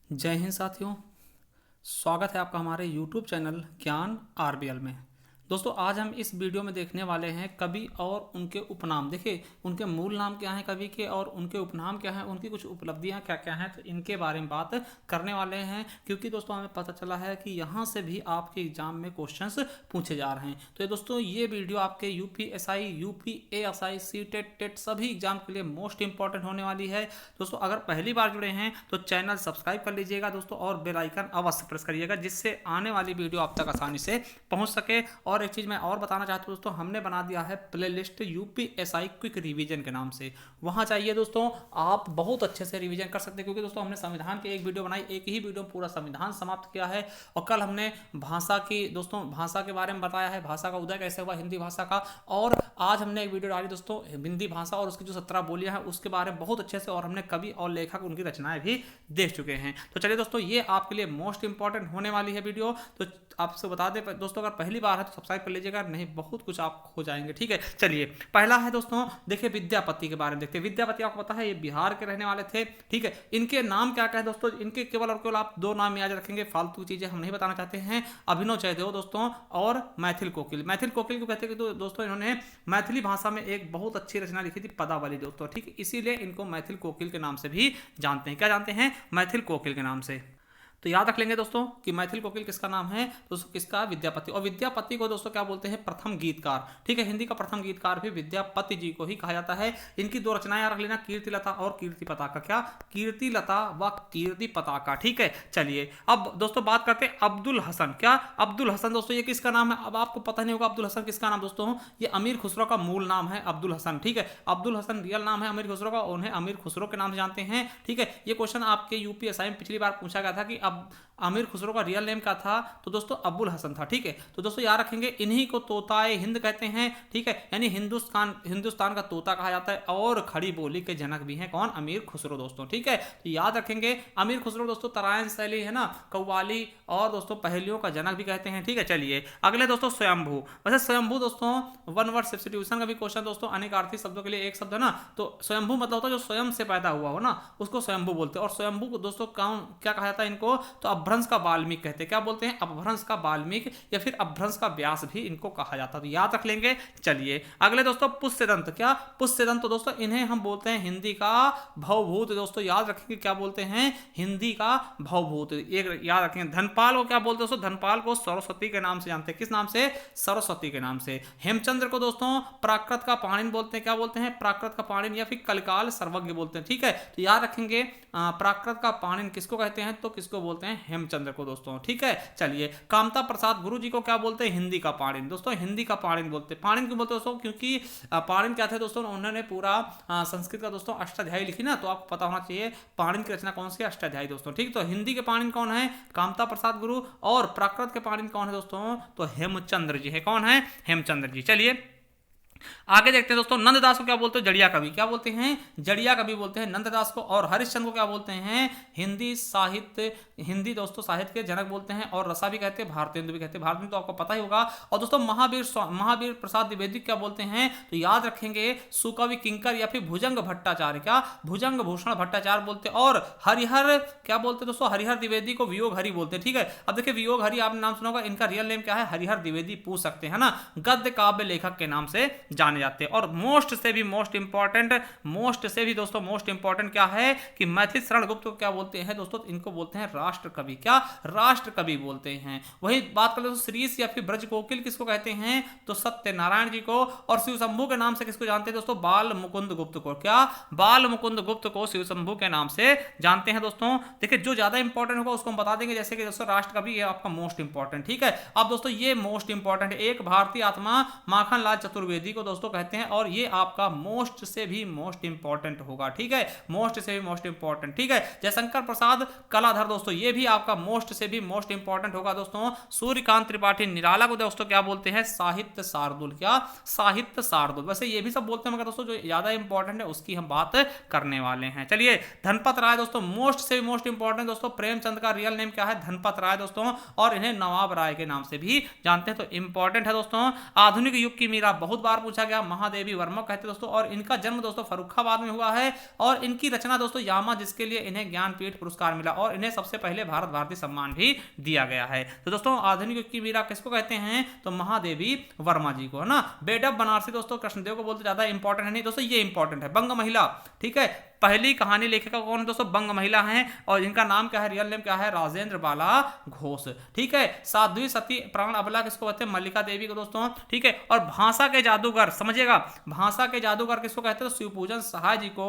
जय हिंद साथियों। स्वागत है आपका हमारे YouTube चैनल ज्ञान आरबीएल में। दोस्तों आज हम इस वीडियो में देखने वाले हैं कवि और उनके उपनाम। देखिए उनके मूल नाम क्या हैं कवि के और उनके उपनाम क्या हैं, उनकी कुछ उपलब्धियां क्या क्या हैं, तो इनके बारे में बात करने वाले हैं। क्योंकि दोस्तों हमें पता चला है कि यहाँ से भी आपके एग्जाम में क्वेश्चंस पूछे जा रहे हैं। तो ये दोस्तों ये वीडियो आपके यूपीएसआई, यूपीएएसआई, सीटेट, टेट सभी एग्जाम के लिए मोस्ट इंपॉर्टेंट होने वाली है। दोस्तों अगर पहली बार जुड़े हैं तो चैनल सब्सक्राइब कर लीजिएगा दोस्तों, और बेल आइकन अवश्य प्रेस करिएगा जिससे आने वाली वीडियो आप तक आसानी से पहुंच सके। और एक चीज़ मैं और बताना चाहता हूं दोस्तों, हमने बना दिया है प्लेलिस्ट यूपीएसआई क्विक रिवीजन के नाम से। वहां चाहिए दोस्तों, आप बहुत अच्छे से रिवीजन कर सकते हैं। क्योंकि दोस्तों हमने संविधान की एक वीडियो बनाई, एक ही वीडियो में पूरा संविधान समाप्त किया है। और कल हमने भाषा की दोस्तों भाषा के बारे में बताया है, भाषा का उदय कैसे हुआ हिंदी भाषा का। और आज हमने एक वीडियो डाली दोस्तों हिंदी भाषा और उसकी जो 17 बोलियां हैं उसके बारे में बहुत अच्छे से, और हमने कवि और लेखक उनकी रचनाएं भी देख चुके हैं। तो चलिए दोस्तों ये आपके लिए मोस्ट इंपॉर्टेंट होने वाली है वीडियो। तो आपसे बता दें दोस्तों, अगर पहली बार है तो सब्सक्राइब कर लीजिएगा, नहीं बहुत कुछ आप हो जाएंगे। ठीक है, चलिए पहला है दोस्तों, देखिए विद्यापति के बारे में देखते हैं। विद्यापति आपको पता है ये बिहार के रहने वाले थे। ठीक है, इनके नाम क्या क्या है दोस्तों, इनके केवल और केवल आप दो नाम याद रखेंगे, फालतू चीजें हम नहीं बताना चाहते हैं। अभिनव जयदेव दोस्तों और मैथिल कोकिल। मैथिल कोकिल को कहते हैं कि दोस्तों इन्होंने मैथिली भाषा में एक बहुत अच्छी रचना लिखी थी, पदावली दोस्तों। ठीक है, इसीलिए इनको मैथिल कोकिल के नाम से भी जानते हैं। क्या जानते हैं? मैथिल कोकिल के नाम से। तो याद रख लेंगे दोस्तों कि मैथिल कोकिल किसका नाम है, दोस्तों किसका? विद्यापति। और विद्यापति को दोस्तों क्या बोलते हैं? प्रथम गीतकार। ठीक है, हिंदी का प्रथम गीतकार भी विद्यापति जी को ही कहा जाता है। इनकी दो रचनाएं याद रख लेना, कीर्तिलता और कीर्ति पताका। क्या? कीर्तिलता व कीर्ति पताका। ठीक है, चलिए अब दोस्तों बात करते हैं अब्दुल हसन। क्या? अब्दुल हसन दोस्तों ये किसका नाम है? अब आपको पता नहीं होगा अब्दुल हसन किसका नाम दोस्तों, ये अमीर खुसरो का मूल नाम है अब्दुल हसन। ठीक है, अब्दुल हसन रियल नाम है अमीर खुसरो का, उन्हें अमीर खुसरो के नाम से जानते हैं। ठीक है, ये क्वेश्चन आपके यूपीएसआई में पिछली बार पूछा गया था कि अब आमिर खुसरो का रियल नेम क्या था, तो दोस्तों अब्दुल हसन था। ठीक है, तो दोस्तों याद रखेंगे इन्हीं को तोताए हिंद कहते हैं। ठीक है, यानी हिंदुस्तान का तोता कहा जाता है। और खड़ी बोली के जनक भी हैं कौन? अमीर खुसरो दोस्तों। ठीक है, तो याद रखेंगे अमीर खुसरो दोस्तों तराइन शैली है ना, कव्वाली और दोस्तों पहेलियों का जनक भी कहते हैं। ठीक है, चलिए अगले दोस्तों स्वयंभू। वैसे स्वयंभू दोस्तों वन वर्ड सब्स्टिट्यूशन का भी क्वेश्चन दोस्तों, अनेकार्थी शब्दों के लिए एक शब्द है ना, तो स्वयंभू मतलब होता है जो स्वयं से पैदा हुआ हो ना, उसको स्वयंभू बोलते हैं। और स्वयंभू को दोस्तों क्या कहा जाता है इनको, तो अपभ्रंश का वाल्मीकि कहते हैं। क्या बोलते हैं? अपभ्रंश का वाल्मीकि या फिर अपभ्रंश का व्यास भी इनको कहा जाता है। तो याद रख लेंगे। चलिए अगले दोस्तों पुष्यदंत। क्या? पुष्यदंत दोस्तों इन्हें हम बोलते हैं हिंदी का भवभूत। दोस्तों याद रखेंगे क्या बोलते हैं? हिंदी का भवभूत। एक याद रखेंगे। धनपाल को क्या बोलते हैं दोस्तों? धनपाल को सरस्वती के नाम से जानते हैं। किस नाम से? सरस्वती के नाम से। हेमचंद्र को दोस्तों प्राकृत का पाणिनि बोलते हैं। क्या बोलते हैं? प्राकृत का पाणिनि या फिर कलिकाल सर्वज्ञ बोलते हैं। ठीक है, तो याद रखेंगे प्राकृत का पाणिनि किसको कहते हैं, तो किसको बोलते हैं? हेमचंद्र को दोस्तों। ठीक है, चलिए कामता प्रसाद गुरु जी को क्या बोलते हैं? हिंदी का पाणिनि दोस्तों, हिंदी का पाणिनि बोलते हैं। पाणिनि क्यों बोलते हैं दोस्तों? क्योंकि पाणिनि क्या थे दोस्तों, उन्होंने पूरा संस्कृत का दोस्तों अष्टाध्यायी लिखी ना, तो आपको पता होना चाहिए पाणिनि की रचना कौन सी? अष्टाध्यायी दोस्तों। ठीक, तो हिंदी के पाणिनि कौन है? कामता प्रसाद गुरु। और प्राकृत के पाणिनि कौन है दोस्तों? तो हेमचंद्र जी है। कौन है? हेमचंद्र जी। चलिए आगे देखते हैं दोस्तों, नंददास को क्या बोलते हैं? जड़िया कवि। क्या बोलते हैं? जड़िया कवि बोलते हैं नंददास को। और हरिश्चंद्र को क्या बोलते हैं? हिंदी दोस्तों साहित्य के जनक बोलते हैं। और रसा भी कहते हैं, भारतेंदु भी कहते हैं। भारतेंदु तो आपको पता ही होगा। और दोस्तों महावीर प्रसाद द्विवेदी क्या बोलते हैं? तो याद रखेंगे सुकवि किंकर या फिर भुजंग भट्टाचार्य। क्या? भुजंग भूषण भट्टाचार्य बोलते हैं। और हरिहर क्या बोलते हैं दोस्तों? हरिहर द्विवेदी को वियोग हरि बोलते हैं। ठीक है, अब देखिए वियोग हरि आपने नाम सुना होगा, इनका रियल नेम क्या है? हरिहर द्विवेदी पूछ सकते हैं ना, गद्य काव्य लेखक के नाम से जाने जाते हैं। और मोस्ट से भी मोस्ट इंपॉर्टेंट क्या है कि मैथिली शरण गुप्त को क्या बोलते हैं दोस्तों? इनको बोलते हैं राष्ट्र कवि। क्या? राष्ट्र कवि बोलते हैं। वही बात कर लो तो श्रीश या फिर ब्रज कोकिल किसको कहते हैं? तो सत्यनारायण जी को। और शिव शंभू के नाम से किसको जानते हैं दोस्तों? बाल मुकुंद गुप्त को। क्या? बाल मुकुंद गुप्त को शिव शंभू के नाम से जानते हैं दोस्तों। देखिए जो ज्यादा इंपॉर्टेंट होगा उसको हम बता देंगे, जैसे कि दोस्तों राष्ट्र कवि ये आपका मोस्ट इंपॉर्टेंट। ठीक है, अब दोस्तों ये मोस्ट इंपॉर्टेंट है। एक भारतीय आत्मा माखन लाल चतुर्वेदी को दोस्तों कहते हैं, और ये आपका मोस्ट से भी मोस्ट इंपॉर्टेंट होगा। ठीक है, मोस्ट से भी मोस्ट इंपॉर्टेंट। ठीक है, जयशंकर प्रसाद कलाधर दोस्तों ये भी आपका मोस्ट से भी मोस्ट इंपॉर्टेंट होगा दोस्तों। सूर्यकांत त्रिपाठी निराला को दोस्तों क्या बोलते हैं? साहित्य शार्दुल। क्या? साहित्य शार्दुल। वैसे ये भी सब बोलते हैं, मगर दोस्तों जो ज्यादा इंपॉर्टेंट है उसकी हम बात करने वाले हैं। चलिए धनपत राय दोस्तों मोस्ट से भी मोस्ट इंपॉर्टेंट दोस्तों। प्रेमचंद का रियल नेम क्या है? धनपत राय दोस्तों, और इन्हें नवाब राय के नाम से भी जानते हैं, तो इंपॉर्टेंट है दोस्तों। आधुनिक युग की मीरा बहुत बार पूछा गया महादेवी वर्मा कहते हैं दोस्तों, और इनका जन्म दोस्तों फर्रुखाबाद में हुआ है, और इनकी रचना दोस्तों यामा, जिसके लिए इन्हें ज्ञानपीठ पुरस्कार मिला, और इन्हें सबसे पहले भारत भारती सम्मान भी दिया गया है। तो दोस्तों आधुनिक युग की मीरा किसको कहते हैं, तो महादेवी वर्मा जी को, है ना। बेडब बनारसी दोस्तों कृष्णदेव को बोलते, ज्यादा इंपॉर्टेंट है नहीं दोस्तों, ये इंपॉर्टेंट है। बंग महिला, ठीक है, पहली कहानी लेखिका कौन है दोस्तों, बंग महिला हैं, और इनका नाम क्या है, रियल नेम क्या है, राजेंद्र बाला घोष, ठीक है। साध्वी सती प्राण अबला किसको कहते हैं, मल्लिका देवी को दोस्तों, ठीक है। और भाषा के जादूगर, समझिएगा, भाषा के जादूगर किसको कहते हैं, तो शिवपूजन सहाय जी को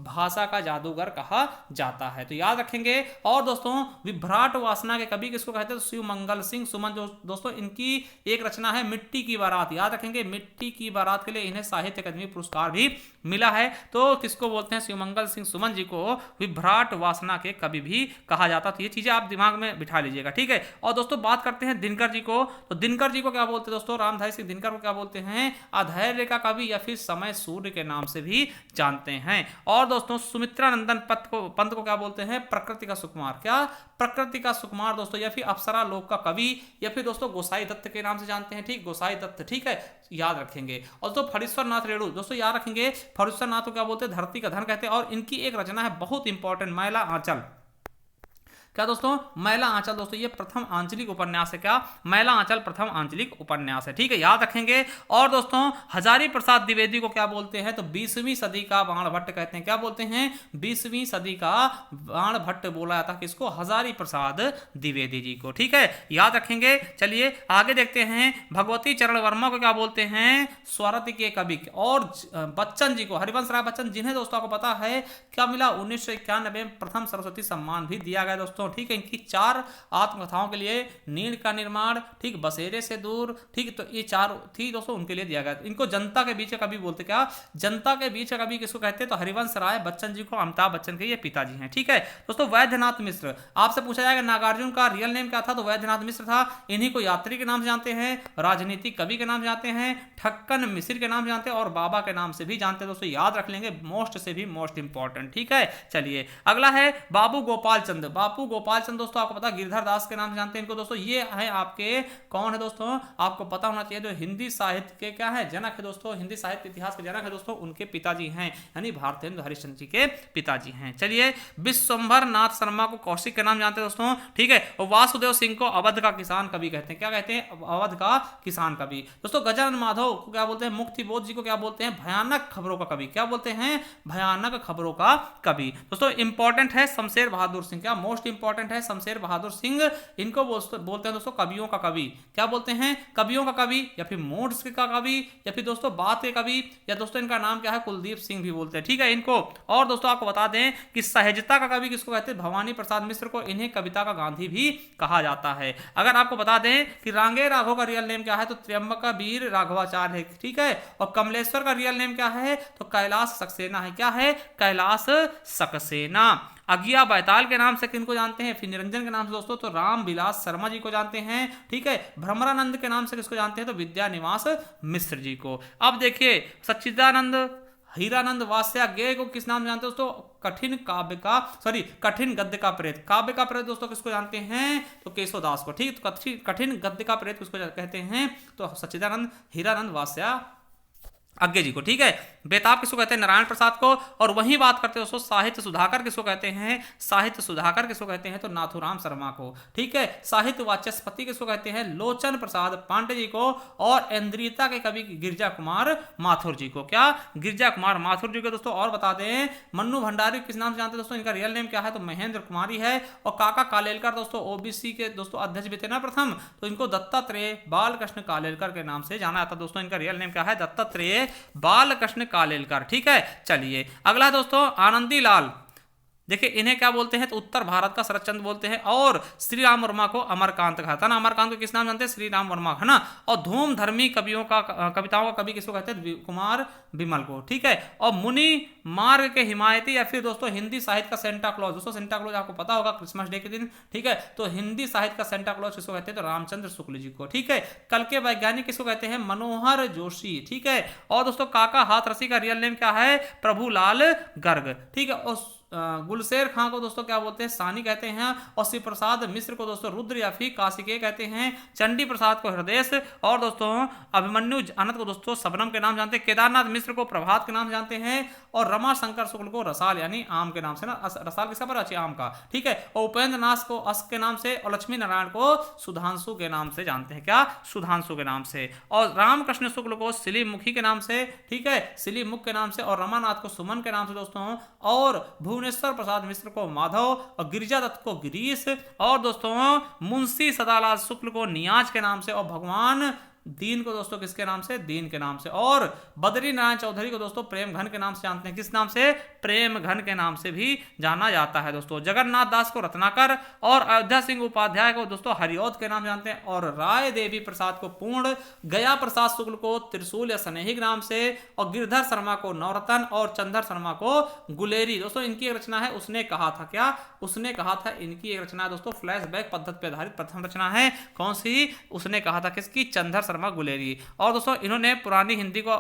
भाषा का जादूगर कहा जाता है, तो याद रखेंगे। और दोस्तों विभ्राट वासना के कवि किसको कहते हैं, तो शिव मंगल सिंह सुमन, जो दोस्तों इनकी एक रचना है मिट्टी की बारात, याद रखेंगे, मिट्टी की बारात के लिए इन्हें साहित्य अकादमी पुरस्कार भी मिला है। तो किसको बोलते हैं, शिव मंगल सिंह सुमन जी को विभ्राट वासना के कवि भी कहा जाता, तो ये चीजें आप दिमाग में बिठा लीजिएगा, ठीक है। और दोस्तों बात करते हैं दिनकर जी को, तो दिनकर जी को क्या बोलते हैं दोस्तों, रामधारी सिंह दिनकर को क्या बोलते हैं, अधैर्य का कवि या फिर समय सूर्य के नाम से भी जानते हैं। और दोस्तों सुमित्रा नंदन पंत को क्या बोलते हैं, प्रकृति का सुकुमार, क्या प्रकृति का सुकुमार दोस्तों, या फिर अप्सरा लोक का कवि, या फिर दोस्तों गोसाई दत्त के नाम से जानते हैं, ठीक, गोसाई दत्त, ठीक है, याद रखेंगे। और दोस्तों फणीश्वर नाथ रेणु दोस्तों याद रखेंगे, फणीश्वर नाथ को क्या बोलते हैं, धरती का धन कहते हैं, और इनकी एक रचना है बहुत इंपॉर्टेंट, मैला आंचल, क्या दोस्तों, मैला आंचल दोस्तों, ये प्रथम आंचलिक उपन्यास है, क्या, मैला आंचल प्रथम आंचलिक उपन्यास है, ठीक है, याद रखेंगे। और दोस्तों हजारी प्रसाद द्विवेदी को क्या बोलते हैं, तो 20वीं सदी का बाण भट्ट कहते हैं, क्या बोलते हैं, 20वीं सदी का बाण भट्ट बोला जाता है किसको, हजारी प्रसाद द्विवेदी जी को, ठीक है, याद रखेंगे। चलिए आगे देखते हैं, भगवती चरण वर्मा को क्या बोलते हैं, स्वरति के कवि। और बच्चन जी को, हरिवंश राय बच्चन, जिन्हें दोस्तों आपको पता है क्या मिला, 1991 में प्रथम सरस्वती सम्मान भी दिया गया दोस्तों, ठीक है। इनकी 4 आत्मकथाओं के लिए, नीड़ का निर्माण, ठीक, बसेरे से दूर, ठीक, तो ये 4 थी दोस्तों, उनके लिए दिया गया। इनको जनता के बीच का कवि बोलते, क्या, जनता के बीच का कवि किसको कहते हैं, तो हरिवंश राय बच्चन जी को, अमिताभ बच्चन के ये पिताजी हैं, ठीक है। दोस्तों वैद्यनाथ मिश्र, आपसे पूछा जाएगा नागार्जुन का रियल नेम क्या था, तो वैद्यनाथ मिश्र था। इन्हीं को यात्री के नाम से जानते हैं, राजनीतिक कवि के नाम से जानते हैं, ठक्कन मिश्र के नाम से जानते हैं, और बाबा के नाम से भी जानते हैं दोस्तों, याद रख लेंगे, मोस्ट से भी मोस्ट इंपॉर्टेंट, ठीक है। चलिए अगला है बाबू गोपाल चंद। बाबू गोपाल चंद दोस्तों आपको पता, गिरधर दास के नाम से जानते हैं इनको दोस्तों, ये है आपके कौन है दोस्तों, आपको पता होना चाहिए, जो हिंदी साहित्य के क्या है, जनक है दोस्तों, हिंदी साहित्य इतिहास के जनक है दोस्तों, उनके पिताजी हैं, यानी भारतेंद्र हरिश्चंद्र जी के पिताजी हैं। चलिए विश्वंभर नाथ शर्मा को कौशिक के नाम जानते हैं दोस्तों, ठीक है। और वासुदेव सिंह को अवध का किसान कवि कहते हैं, क्या कहते हैं, अवध का किसान कवि। दोस्तों गजानन माधव को क्या बोलते हैं, मुक्तिबोध जी को क्या बोलते हैं, भयानक खबरों का कवि, क्या बोलते हैं, भयानक खबरों का कवि। दोस्तों इंपॉर्टेंट है शमशेर बहादुर सिंह, क्या मोस्ट इंपॉर्टेंट है शमशेर बहादुर सिंह, इनको बोलते हैं दोस्तों कवियों का कवि, क्या बोलते हैं, कवियों का कवि, या फिर मूड्स का कवि, या फिर दोस्तों बात के कवि, या दोस्तों इनका नाम क्या है, कुलदीप सिंह भी बोलते हैं, ठीक है इनको। और दोस्तों आपको बता दें कि सहजता का कवि किसको कहते हैं, भवानी प्रसाद मिश्र को, इन्हें कविता का गांधी भी कहा जाता है। अगर आपको बता दें कि रांगे राघव का रियल नेम क्या है, तो त्र्यंबका वीर राघवाचार्य है, ठीक है। और कमलेश्वर का रियल नेम क्या है, तो कैलाश सक्सेना है, क्या है, कैलाश सक्सेना। अगिया बैताल के नाम से किनको जानते हैं, फिर निरंजन के नाम से दोस्तों तो राम विलास शर्मा जी को जानते हैं, ठीक है। भ्रमरानंद के नाम से किसको जानते हैं, तो विद्यानिवास मिश्र जी को। अब देखिए सच्चिदानंद हीरानंद वात्स्यायज्ञ को किस नाम जानते हैं दोस्तों, कठिन गद्य का प्रेत, काव्य का प्रेत दोस्तों किसको जानते हैं, तो केशवदास को, ठीक। तो कठिन गद्य का प्रेत किसको कहते हैं, तो सच्चिदानंद हीरानंद वात्स्यायज्ञ जी को, ठीक है। बेताब किसको कहते हैं, नारायण प्रसाद को। और वहीं बात करते हैं दोस्तों साहित्य सुधाकर किसको कहते हैं, साहित्य सुधाकर किसको कहते हैं, तो नाथुराम शर्मा को, ठीक है। साहित्य वाचस्पति किसको कहते हैं, लोचन प्रसाद पांडे जी को। और इंद्रियता के कवि गिरजा कुमार माथुर जी को, क्या, गिरजा कुमार माथुर जी को दोस्तों। और बता दें मन्नू भंडारी किस नाम से जानते हैं दोस्तों, इनका रियल नेम क्या है, तो महेंद्र कुमारी है। और काका कालेलकर दोस्तों ओबीसी के दोस्तों अध्यक्ष भी थे ना प्रथम, तो इनको दत्तात्रेय बालकृष्ण कालेलकर के नाम से जाना जाता है दोस्तों, इनका रियल नेम क्या है, दत्तात्रेय बालकृष्ण कालेलकर, ठीक है। चलिए अगला है दोस्तों आनंदी लाल, देखिए इन्हें क्या बोलते हैं, तो उत्तर भारत का शरद चंद्र बोलते हैं। और श्री राम वर्मा को अमरकांत कहा था ना, अमरकांत को किस नाम जानते हैं, श्री राम वर्मा, है ना। और धूम धर्मी कवियों का कविताओं का कवि किसको कहते हैं, कुमार विमल को, ठीक है। और मुनि मार्ग के हिमायती, या फिर दोस्तों हिंदी साहित्य का सेंटा क्लॉज, दोस्तों सेंटा क्लॉज आपको पता होगा क्रिसमस डे के दिन, ठीक है। तो हिंदी साहित्य का सेंटा क्लॉज किसको कहते हैं, तो रामचंद्र शुक्ल जी को, ठीक है। कल के वैज्ञानिक किसको कहते हैं, मनोहर जोशी, ठीक है। और दोस्तों काका हाथरसी का रियल नेम क्या है, प्रभुलाल गर्ग, ठीक है। और गुलशेर खां को दोस्तों क्या बोलते हैं, सानी कहते हैं। और शिव प्रसाद मिश्र को दोस्तों रुद्र या फिर काशिकेय कहते हैं। चंडी प्रसाद को हृदय। और दोस्तों अभिमन्यु अनंत को दोस्तों शबनम के नाम जानते हैं। केदारनाथ मिश्र को प्रभात के नाम जानते हैं। और रमा शंकर शुक्ल को रसाल यानी आम के नाम से, ना रसाल किसका पर अच्छे आम का, ठीक है। और उपेंद्र नाथ को अश्क के नाम से। और लक्ष्मी नारायण को सुधांशु के नाम से जानते हैं, क्या, सुधांशु के नाम से। और रामकृष्ण शुक्ल को सिलीमुखी के नाम से, ठीक है, सिलीमुख के नाम से। और रमानाथ को सुमन के नाम से दोस्तों। और भुवनेश्वर प्रसाद मिश्र को माधव। और गिरिजा दत्त को गिरीश। और दोस्तों मुंशी सदालाल शुक्ल को नियाज के नाम से। और भगवान दीन को दोस्तों किसके नाम से, दीन के नाम से। और बद्री नारायण चौधरी को दोस्तों प्रेम घन के नाम से जानते हैं, किस नाम से, प्रेम घन के नाम से भी जाना जाता है दोस्तों। जगन्नाथ दास को रत्नाकर। और अयोध्या सिंह उपाध्याय को दोस्तों हरिऔध के नाम जानते हैं। और राय देवी प्रसाद को पूर्ण। गया प्रसाद शुक्ल को त्रिशूल या स्नेही के नाम से। और गिरधर शर्मा को नवरत्न। और चंद्र शर्मा को गुलेरी। दोस्तों इनकी एक रचना है उसने कहा था, क्या, उसने कहा था, इनकी एक रचना है दोस्तों फ्लैशबैक पद्धति पर आधारित प्रथम रचना है। कौन सी, उसने कहा था किसकी, चंद्र शर्मा गुलेरी। और दोस्तों इन्होंने पुरानी हिंदी को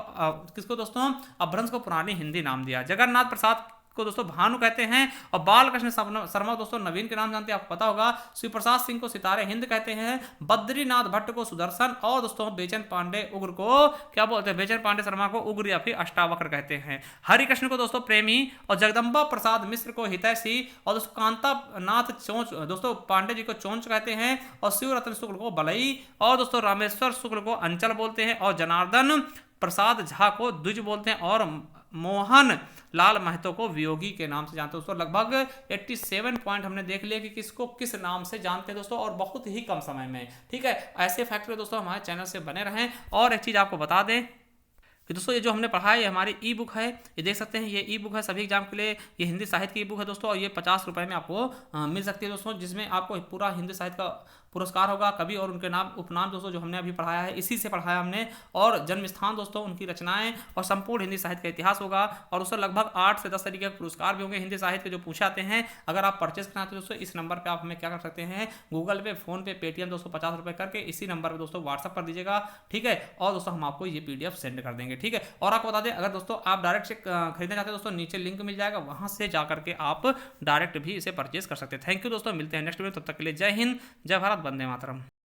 किसको दोस्तों, अपभ्रंश को पुरानी हिंदी नाम दिया। जगन्नाथ प्रसाद को दोस्तों भानु कहते हैं। और बालकृष्ण शर्मा दोस्तों नवीन के नाम जानते हैं, आपको पता होगा। शिव प्रसाद सिंह को सितारे हिंद कहते हैं। बद्रीनाथ भट्ट को सुदर्शन। और दोस्तों बेचन पांडे उग्र को क्या बोलते हैं, बेचन पांडे शर्मा को उग्र या फिर अष्टावक्र कहते हैं। हरिकृष्ण को दोस्तों प्रेमी। और जगदम्बा प्रसाद मिश्र को हितैषी। और दोस्तों कांता नाथ चोंच दोस्तों पांडे जी को चोंच कहते हैं। और शिवरत्न शुक्ल को बलई। और दोस्तों रामेश्वर शुक्ल को अंचल बोलते हैं। और जनार्दन प्रसाद झा को द्विज बोलते हैं। और मोहन लाल महतो को वियोगी के नाम से जानते हैं दोस्तों। लगभग 87 पॉइंट हमने देख लिया कि किसको किस नाम से जानते हैं दोस्तों, और बहुत ही कम समय में, ठीक है। ऐसे फैक्टर दोस्तों हमारे चैनल से बने रहें। और एक चीज़ आपको बता दें कि दोस्तों ये जो हमने पढ़ा है ये हमारी ई बुक है, ये देख सकते हैं, ये ई बुक है सभी एग्जाम के लिए। ये हिंदी साहित्य की ई बुक है दोस्तों, और ये 50 रुपये में आपको मिल सकती है दोस्तों, जिसमें आपको पूरा हिंदी साहित्य का पुरस्कार होगा। कवि और उनके नाम उपनाम दोस्तों जो हमने अभी पढ़ाया है इसी से पढ़ाया हमने। और जन्म स्थान दोस्तों, उनकी रचनाएं, और संपूर्ण हिंदी साहित्य का इतिहास होगा। और उससे लगभग 8 से 10 तरीके के पुरस्कार भी होंगे हिंदी साहित्य के जो पूछे आते हैं। अगर आप परचेस करना चाहते हैं दोस्तों, इस नंबर पर आप हमें क्या कर सकते हैं, गूगल पे, फोन पे, पेटीएम दोस्तों 50 रुपये करके इसी नंबर पर दोस्तों व्हाट्सअप कर दीजिएगा, ठीक है। और दोस्तों हम आपको ये PDF सेंड कर देंगे, ठीक है। और आपको बता दें, अगर दोस्तों आप डायरेक्ट से खरीदना चाहते हैं दोस्तों, नीचे लिंक मिल जाएगा, वहां से जाकर के आप डायरेक्ट भी इसे परचेस कर सकते हैं। थैंक यू दोस्तों, मिलते हैं नेक्स्ट वीडियो, तब तक के लिए जय हिंद, जय भारत, वंदे मातरम।